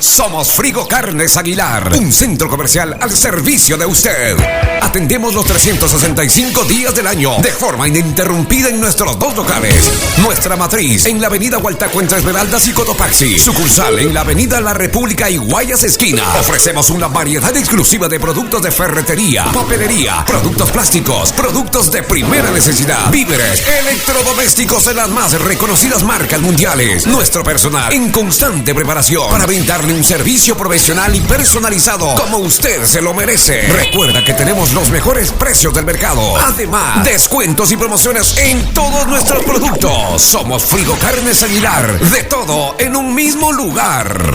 Somos Frigo Carnes Aguilar, un centro comercial al servicio de usted. Atendemos los 365 días del año de forma ininterrumpida en nuestros dos locales. Nuestra matriz en la avenida Hualtaco entre Esmeraldas y Cotopaxi. Sucursal en la avenida La República y Guayas Esquina. Ofrecemos una variedad exclusiva de productos de ferretería, papelería, productos plásticos, productos de primera necesidad, víveres, electrodomésticos de las más reconocidas marcas mundiales. Nuestro personal en constante preparación para brindarle un servicio profesional y personalizado como usted se lo merece. Recuerda que tenemos los mejores precios del mercado. Además, descuentos y promociones en todos nuestros productos. Somos Frigo Carnes Aguilar. De todo en un mismo lugar.